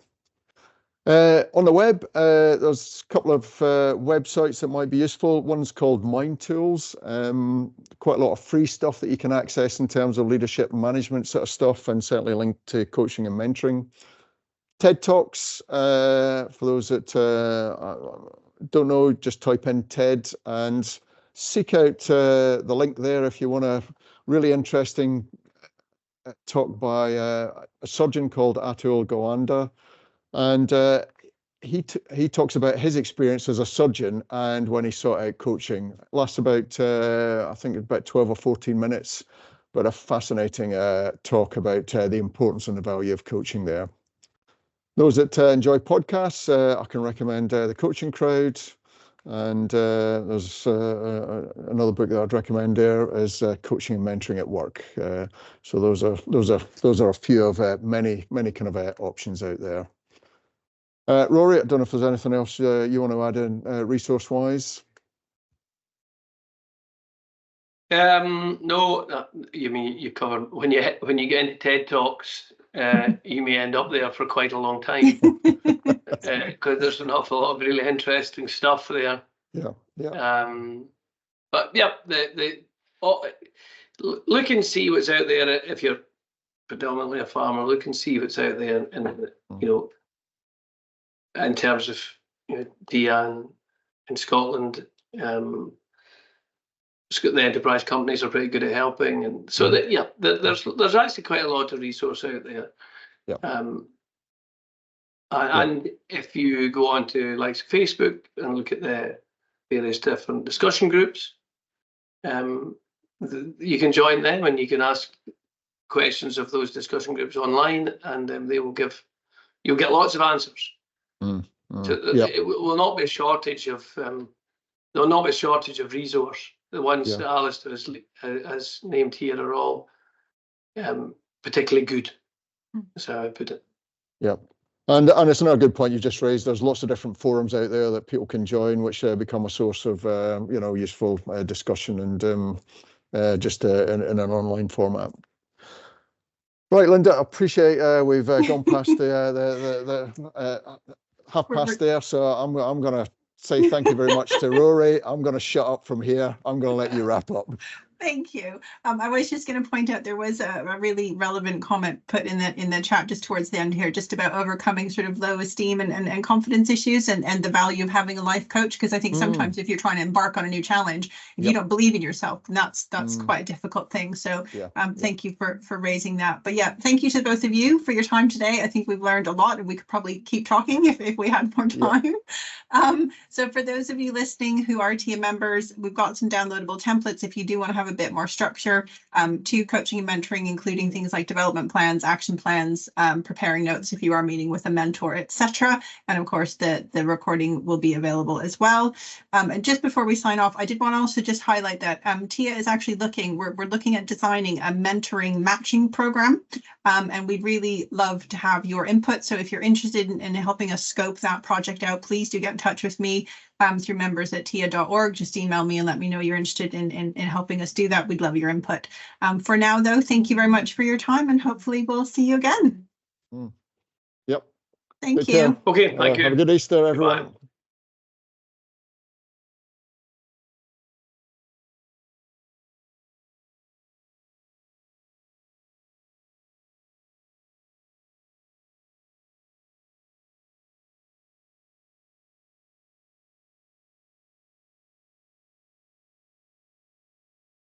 On the web, there's a couple of websites that might be useful. One's called Mind Tools. Quite a lot of free stuff that you can access in terms of leadership and management sort of stuff, and certainly linked to coaching and mentoring. TED Talks, for those that don't know, just type in TED and seek out the link there if you want a really interesting talk by a surgeon called Atul Gawande. And he talks about his experience as a surgeon and when he sought out coaching. It lasts about, I think about 12 or 14 minutes, but a fascinating talk about the importance and the value of coaching there. Those that enjoy podcasts, I can recommend The Coaching Crowd. And there's another book that I'd recommend there is Coaching and Mentoring at Work. So those are a few of many kind of options out there. Rory, I don't know if there's anything else you want to add in resource-wise. No, you mean you cover when you get into TED Talks, you may end up there for quite a long time because there's an awful lot of really interesting stuff there. Yeah. But yeah, look and see what's out there. If you're predominantly a farmer, look and see what's out there, and in terms of TIAH in Scotland. The enterprise companies are pretty good at helping, and so that there's actually quite a lot of resource out there. And if you go on to like Facebook and look at the various different discussion groups, you can join them and you can ask questions of those discussion groups online, and you'll get lots of answers. So it will not be a shortage of there will not be a shortage of resource. The ones that Alistair has named here are all particularly good. That's how I put it. Yeah. And it's another good point you just raised. There's lots of different forums out there that people can join, which become a source of useful discussion and just in an online format. Right, Linda, I appreciate we've gone past the half past there, so I'm going to say thank you very much to Rory. I'm going to shut up from here. I'm going to let you wrap up. Thank you. I was just going to point out there was a really relevant comment put in the chat just towards the end here, just about overcoming sort of low esteem and confidence issues and the value of having a life coach. Because I think sometimes if you're trying to embark on a new challenge, if you don't believe in yourself, then that's quite a difficult thing. So thank you for raising that. But yeah, thank you to both of you for your time today. I think we've learned a lot, and we could probably keep talking if we had more time. So for those of you listening who are TIAH members, we've got some downloadable templates if you do want to have a bit more structure to coaching and mentoring, including things like development plans, action plans, preparing notes if you are meeting with a mentor, etc. And of course, the recording will be available as well. And just before we sign off, I did want to also just highlight that TIAH is actually we're looking at designing a mentoring matching program. And we'd really love to have your input. So if you're interested in helping us scope that project out, please do get in touch with me through members@tiah.org. Just email me and let me know you're interested in helping us do that. We'd love your input. For now, though, thank you very much for your time, and hopefully we'll see you again. Yep. Thank Take you. care. Okay, thank you. Have a good Easter, everyone. Goodbye.